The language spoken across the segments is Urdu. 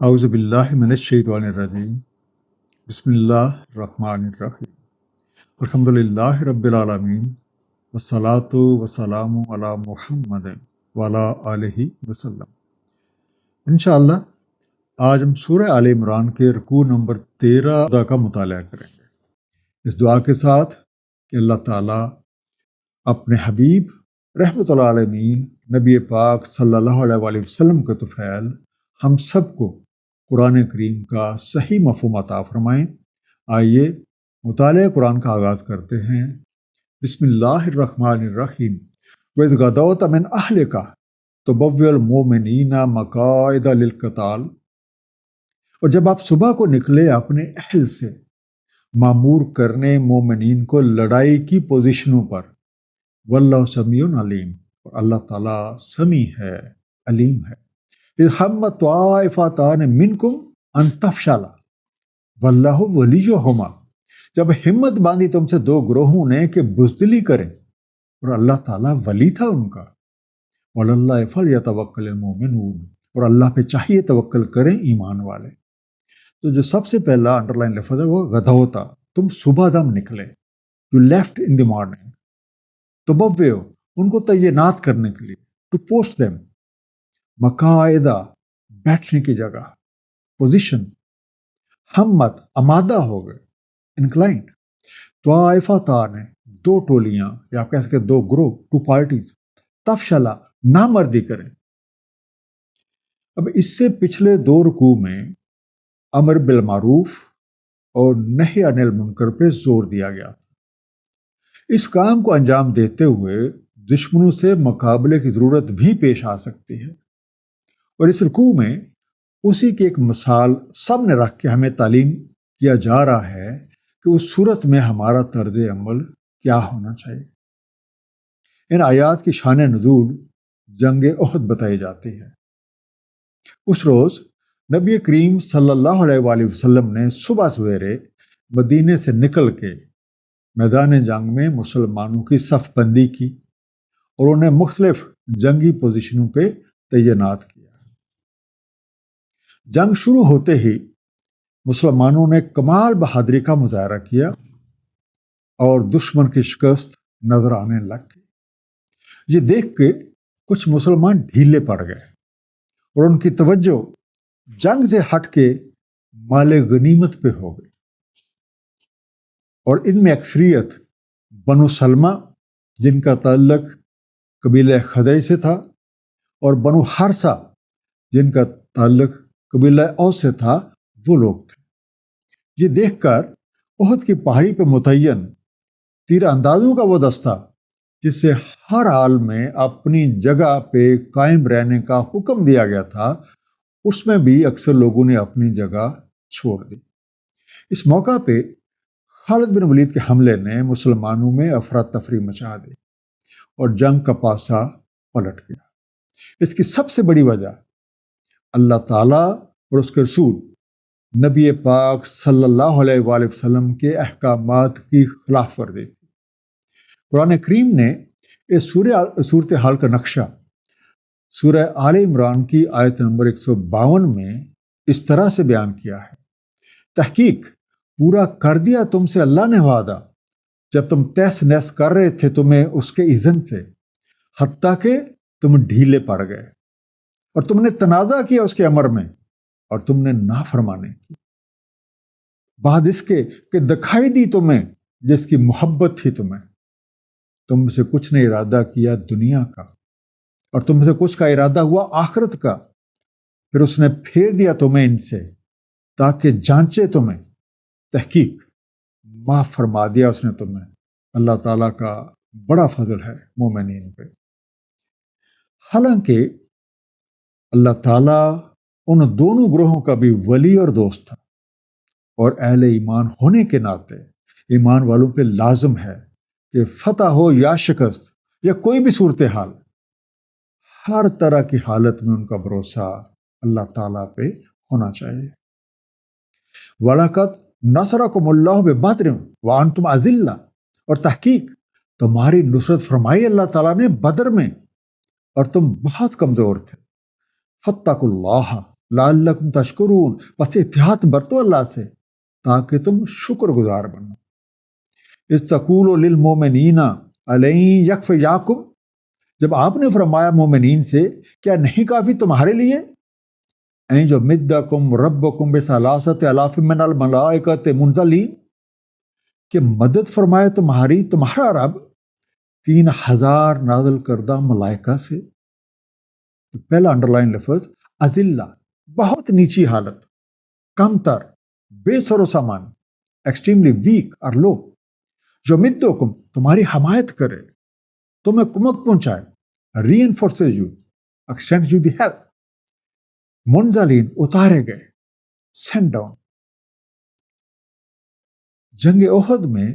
اعوذ باللہ من الشیطان الرجیم بسم اللہ الرحمن الرحیم الحمد للہ رب العالمین والصلاة والسلام علی محمد وعلی آلہ وسلم۔ انشاءاللہ آج ہم سورہ آل عمران کے رکوع نمبر 13 کا مطالعہ کریں گے، اس دعا کے ساتھ کہ اللہ تعالیٰ اپنے حبیب رحمۃ اللہ عالمین نبی پاک صلی اللہ علیہ وآلہ وسلم کا طفیل ہم سب کو قرآن کریم کا صحیح مفہوم عطا فرمائیں۔ آئیے مطالعہ قرآن کا آغاز کرتے ہیں۔ بسم اللہ الرحمن الرحیم۔ وَإِذْ غَدَوْتَ مِنْ أَهْلِكَ تُبَوِّئُ الْمُؤْمِنِينَ مَقَاعِدَ لِلْقِتَالِ، اور جب آپ صبح کو نکلے اپنے اہل سے معمور کرنے مومنین کو لڑائی کی پوزیشنوں پر، واللہ سمیع علیم، اور اللہ تعالیٰ سمیع ہے، علیم ہے۔ اذ ہمت طائفتان منکم ان تفشلا واللہ ولیہما، جب ہمت باندھی تم سے دو گروہوں نے کہ بزدلی کریں اور اللہ تعالیٰ ولی تھا ان کا۔ وعلی اللہ فلیتوکل المؤمنون، اور اللہ پہ چاہیے توکل کریں ایمان والے۔ تو جو سب سے پہلا انڈر لائن لفظ ہے وہ غدوتا، تم صبح دم نکلے، you left in the morning. تبوئو، ان کو تعینات کرنے کے لیے، ٹو پوسٹ دیم۔ مقاعدہ، بیٹھنے کی جگہ، پوزیشن۔ ہمت، آمادہ ہو گئے، انکلائنڈ۔ طائفتان، دو ٹولیاں، یا آپ کہہ سکتے دو گروہ، ٹو پارٹیز۔ تفشلا، نامردی کریں۔ اب اس سے پچھلے دو رکوع میں امر بالمعروف اور نہی عن المنکر پہ زور دیا گیا تھا۔ اس کام کو انجام دیتے ہوئے دشمنوں سے مقابلے کی ضرورت بھی پیش آ سکتی ہے، اور اس رکوع میں اسی کی ایک مثال سامنے رکھ کے ہمیں تعلیم کیا جا رہا ہے کہ اس صورت میں ہمارا طرز عمل کیا ہونا چاہیے۔ ان آیات کی شان نزول جنگ احد بتائی جاتی ہے۔ اس روز نبی کریم صلی اللہ علیہ وآلہ وسلم نے صبح سویرے مدینے سے نکل کے میدان جنگ میں مسلمانوں کی صف بندی کی اور انہیں مختلف جنگی پوزیشنوں پہ تعینات کیا۔ جنگ شروع ہوتے ہی مسلمانوں نے کمال بہادری کا مظاہرہ کیا اور دشمن کی شکست نظر آنے لگ گئی۔ یہ دیکھ کے کچھ مسلمان ڈھیلے پڑ گئے اور ان کی توجہ جنگ سے ہٹ کے مال غنیمت پہ ہو گئی، اور ان میں اکثریت بنو سلمہ جن کا تعلق قبیلہ خزرج سے تھا، اور بنو حارثہ جن کا تعلق قبیلہ اوس سے تھا، وہ لوگ تھے۔ یہ دیکھ کر احد کی پہاڑی پہ متعین تیر اندازوں کا وہ دستہ جسے ہر حال میں اپنی جگہ پہ قائم رہنے کا حکم دیا گیا تھا، اس میں بھی اکثر لوگوں نے اپنی جگہ چھوڑ دی۔ اس موقع پہ خالد بن ولید کے حملے نے مسلمانوں میں افراتفری مچا دی اور جنگ کا پاسا پلٹ گیا۔ اس کی سب سے بڑی وجہ اللہ تعالیٰ اور اس کے رسول نبی پاک صلی اللہ علیہ وآلہ وسلم کے احکامات کی خلاف ورزی تھی۔ قرآن کریم نے اس صورتحال کا نقشہ سورہ آل عمران کی آیت نمبر 152 میں اس طرح سے بیان کیا ہے: تحقیق پورا کر دیا تم سے اللہ نے وعدہ، جب تم تہس نہس کر رہے تھے تمہیں اس کے اذن سے، حتیٰ کہ تم ڈھیلے پڑ گئے اور تم نے تنازع کیا اس کے امر میں، اور تم نے نافرمانی کی، بعد اس کے کہ دکھائی دی تمہیں جس کی محبت تھی تم سے کچھ نے ارادہ کیا دنیا کا، اور تم سے کچھ کا ارادہ ہوا آخرت کا، پھر اس نے پھیر دیا تمہیں ان سے تاکہ جانچے تمہیں، تحقیق معاف فرما دیا اس نے تمہیں۔ اللہ تعالیٰ کا بڑا فضل ہے مومنین پہ۔ حالانکہ اللہ تعالیٰ ان دونوں گروہوں کا بھی ولی اور دوست تھا، اور اہل ایمان ہونے کے ناطے ایمان والوں پہ لازم ہے کہ فتح ہو یا شکست یا کوئی بھی صورتحال، ہر طرح کی حالت میں ان کا بھروسہ اللہ تعالیٰ پہ ہونا چاہیے۔ وَلَقَدْ نَصَرَكُمُ اللَّهُ بِبَدْرٍ وَأَنْتُمْ أَذِلَّةٌ، اور تحقیق تمہاری نصرت فرمائی اللہ تعالیٰ نے بدر میں اور تم بہت کمزور تھے۔ فَاتَّقُوا اللَّهَ لعلکم تشکرون، پس احتیاط برتو اللہ سے تاکہ تم شکر گزار بنو۔ اذ تقول للمؤمنین الن یکفیکم، جب آپ نے فرمایا مومنین سے کیا نہیں کافی تمہارے لیے این جو مدکم ربکم بثلاثۃ آلاف من الملائکۃ منزلین، کہ مدد فرمائے تمہارا رب 3000 نازل کردہ ملائکہ سے۔ پہلا انڈرلائن لفظ اذلہ، بہت نیچی حالت، کم تر، بے سر و سامان، ایکسٹریملی ویک اور لو، جو مدکم تمہاری حمایت کرے، تمہیں کمک پہنچائے، reinforces you, extend you the help, منزلین اتارے گئے، سینڈ ڈاؤن۔ جنگ احد میں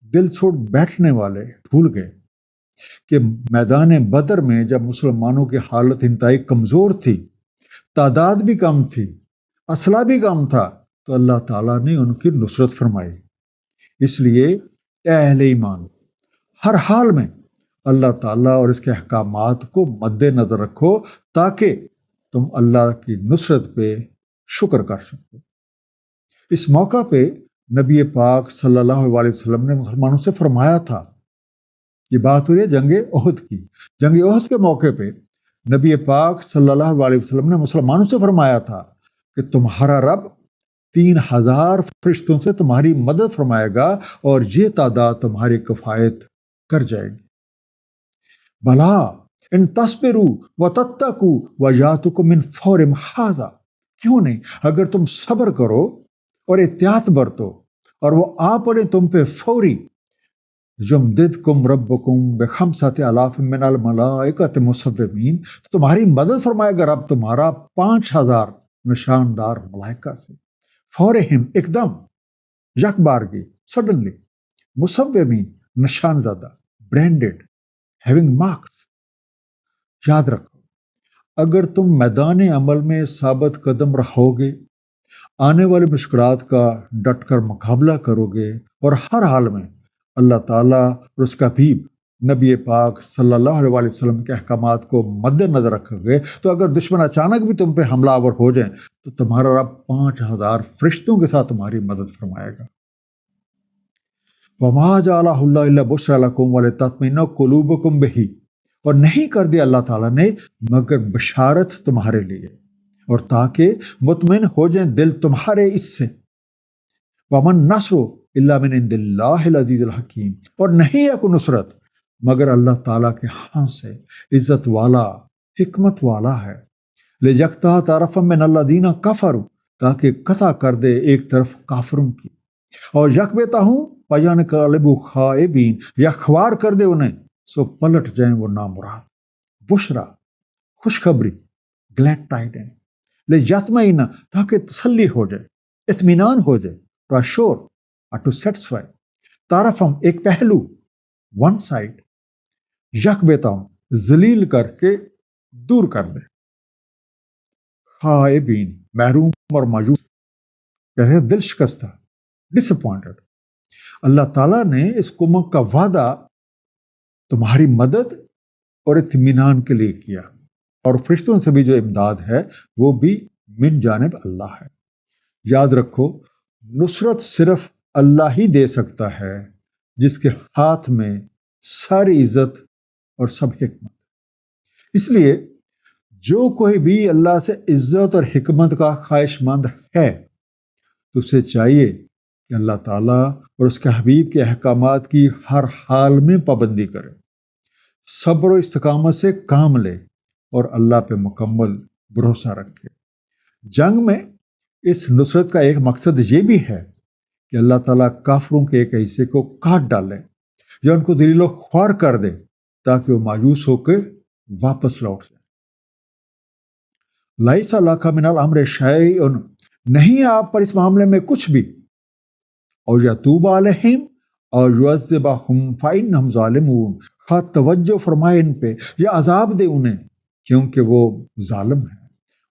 دل چھوڑ بیٹھنے والے بھول گئے کہ میدان بدر میں جب مسلمانوں کی حالت انتہائی کمزور تھی، تعداد بھی کم تھی، اسلحہ بھی کم تھا، تو اللہ تعالیٰ نے ان کی نصرت فرمائی۔ اس لیے اے اہل ایمان، ہر حال میں اللہ تعالیٰ اور اس کے احکامات کو مد نظر رکھو تاکہ تم اللہ کی نصرت پہ شکر کر سکو۔ اس موقع پہ نبی پاک صلی اللہ علیہ وسلم نے مسلمانوں سے فرمایا تھا، یہ بات ہوئی ہے جنگ احد کی۔ جنگ احد کے موقع پہ نبی پاک صلی اللہ علیہ وسلم نے مسلمانوں سے فرمایا تھا کہ تمہارا رب 3000 فرشتوں سے تمہاری مدد فرمائے گا اور یہ تعداد تمہاری کفایت کر جائے گی۔ بلا ان تصبروا وتتقوا ویاتکم من فورہم ھذا، کیوں نہیں، اگر تم صبر کرو اور احتیاط برتو اور وہ آ پڑے تم پہ فوری، یمددکم ربکم بخمسۃ آلاف من الملائکۃ مصومین، تو تمہاری مدد فرمائے گا رب تمہارا 5000 نشاندار ملائکہ سے، فورہم ایک دم، یک بارگی، سڈنلی، مصومین نشان زدہ، برینڈڈ، ہیونگ مارکس۔ یاد رکھو، اگر تم میدان عمل میں ثابت قدم رہو گے، آنے والی مشکلات کا ڈٹ کر مقابلہ کرو گے اور ہر حال میں اللہ تعالیٰ اور اس کا حبیب نبی پاک صلی اللہ علیہ وسلم کے احکامات کو مد نظر رکھو گے، تو اگر دشمن اچانک بھی تم پہ حملہ آور ہو جائیں تو تمہارا رب 5000 فرشتوں کے ساتھ تمہاری مدد فرمائے گا۔ وَمَا جَعَلَهُ اللَّهُ إِلَّا بُشْرًا لَكُمْ وَلِتَطْمَئِنَّ قُلُوبُكُمْ بِهِ، اور نہیں کر دیا اللہ تعالیٰ نے مگر بشارت تمہارے لیے اور تاکہ مطمئن ہو جائیں دل تمہارے اس سے۔ وَمَن نَّصْرُ إِلَّا مِنْ عِنْدِ اللَّهِ الْعَزِيزِ الْحَكِيمِ، اور نہیں ہے کوئی نصرت مگر اللہ تعالیٰ کے ہاں سے، عزت والا، حکمت والا ہے۔ لِيَقْطَعَ طَرَفًا مِّنَ الَّذِينَ كَفَرُوا، تاکہ قطع کر دے ایک طرف کافروں کی، اور یکبتہم فَيَنْقَلِبُوا خَائِبِینَ، یا خوار کر دے انہیں سو پلٹ جائیں وہ نامراد۔ بشرا، خوشخبری، گلیڈ ٹائڈنگ، لِيَطْمَئِنَّ، تاکہ تسلی ہو جائے، اطمینان ہو جائے، ٹو اشور اور ٹو سیٹسفائی، طرفم ایک پہلو، ون سائڈ، یکبتہم ذلیل کر کے دور کر دے، خائبین محروم اور مایوس، کہتے ہیں دل شکستہ، ڈس اپوائنٹڈ۔ اللہ تعالیٰ نے اس کمک کا وعدہ تمہاری مدد اور اطمینان کے لیے کیا، اور فرشتوں سے بھی جو امداد ہے وہ بھی من جانب اللہ ہے۔ یاد رکھو، نصرت صرف اللہ ہی دے سکتا ہے جس کے ہاتھ میں ساری عزت اور سب حکمت۔ اس لیے جو کوئی بھی اللہ سے عزت اور حکمت کا خواہش مند ہے تو اسے چاہیے کہ اللہ تعالیٰ اور اس کے حبیب کے احکامات کی ہر حال میں پابندی کرے، صبر و استقامت سے کام لے اور اللہ پہ مکمل بھروسہ رکھے۔ جنگ میں اس نصرت کا ایک مقصد یہ بھی ہے کہ اللہ تعالیٰ کافروں کے ایک حصے کو کاٹ ڈالے یا ان کو ذلیل و خوار کر دے تاکہ وہ مایوس ہو کے واپس لوٹ جائے۔ لیس لک من الامر شیء، نہیں آپ پر اس معاملے میں کچھ بھی، اور یتوب علیہم اور یعذبہم فإنہم ظالمون، خواہ توجہ فرمائے ان پہ یا عذاب دے انہیں کیونکہ وہ ظالم ہیں۔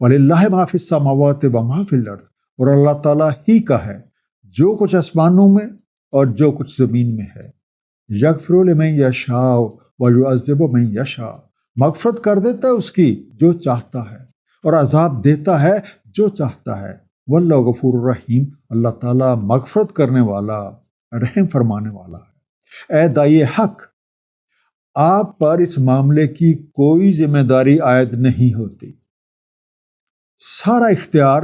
وَلِلَّهِ مَا فِي السَّمَاوَاتِ وَمَا فِي الْأَرْضِ، اور اللہ تعالیٰ ہی کا ہے جو کچھ آسمانوں میں اور جو کچھ زمین میں ہے۔ یغفر لمن یشاء ویعذب من یشاء، مغفرت کر دیتا ہے اس کی جو چاہتا ہے اور عذاب دیتا ہے جو چاہتا ہے۔ واللہ غفور الرحیم، اللہ تعالیٰ مغفرت کرنے والا، رحم فرمانے والا ہے۔ اے دائی حق، آپ پر اس معاملے کی کوئی ذمہ داری عائد نہیں ہوتی، سارا اختیار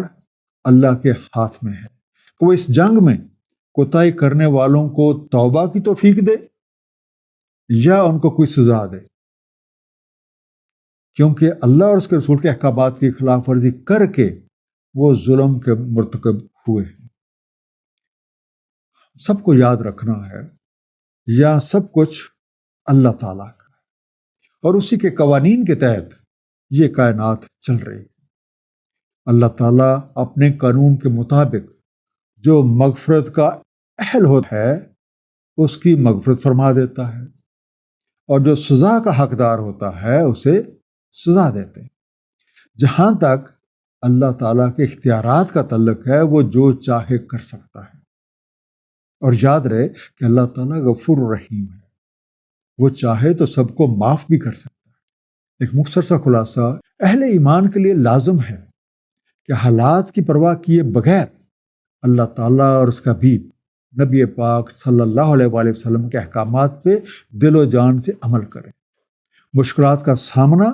اللہ کے ہاتھ میں ہے کہ وہ اس جنگ میں کوتاہی کرنے والوں کو توبہ کی توفیق دے یا ان کو کوئی سزا دے، کیونکہ اللہ اور اس کے رسول کے احکامات کی خلاف ورزی کر کے وہ ظلم کے مرتکب ہوئے ہیں۔ سب کو یاد رکھنا ہے یا سب کچھ اللہ تعالیٰ کا اور اسی کے قوانین کے تحت یہ کائنات چل رہی ہے۔ اللہ تعالیٰ اپنے قانون کے مطابق جو مغفرت کا اہل ہوتا ہے اس کی مغفرت فرما دیتا ہے، اور جو سزا کا حقدار ہوتا ہے اسے سزا دیتے ہیں۔ جہاں تک اللہ تعالیٰ کے اختیارات کا تعلق ہے وہ جو چاہے کر سکتا ہے، اور یاد رہے کہ اللہ تعالیٰ غفور الرحیم ہے، وہ چاہے تو سب کو معاف بھی کر سکتا ہے۔ ایک مختصر سا خلاصہ، اہل ایمان کے لیے لازم ہے کہ حالات کی پرواہ کیے بغیر اللہ تعالیٰ اور اس کا حبیب نبی پاک صلی اللہ علیہ وآلہ وسلم کے احکامات پہ دل و جان سے عمل کریں، مشکلات کا سامنا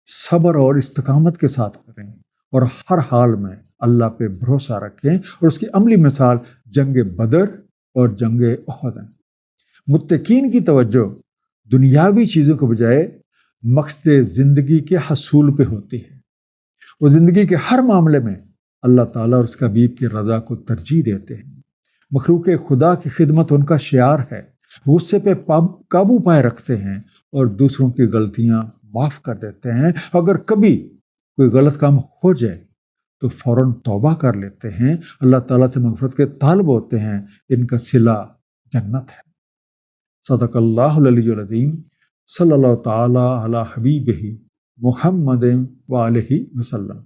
صبر اور استقامت کے ساتھ کریں، اور ہر حال میں اللہ پہ بھروسہ رکھیں، اور اس کی عملی مثال جنگ بدر اور جنگ احد ہے۔ متقین کی توجہ دنیاوی چیزوں کے بجائے مقصد زندگی کے حصول پہ ہوتی ہے، وہ زندگی کے ہر معاملے میں اللہ تعالیٰ اور اس کے حبیب کی رضا کو ترجیح دیتے ہیں۔ مخلوق خدا کی خدمت ان کا شعار ہے، غصے پہ قابو پائے رکھتے ہیں اور دوسروں کی غلطیاں معاف کر دیتے ہیں۔ اگر کبھی کوئی غلط کام ہو جائے تو فوراً توبہ کر لیتے ہیں، اللہ تعالیٰ سے مغفرت کے طالب ہوتے ہیں، ان کا صلہ جنت ہے۔ صدق اللہ العلی العظیم، صلی اللہ تعالیٰ علی حبیبہ محمد وآلہ وسلم۔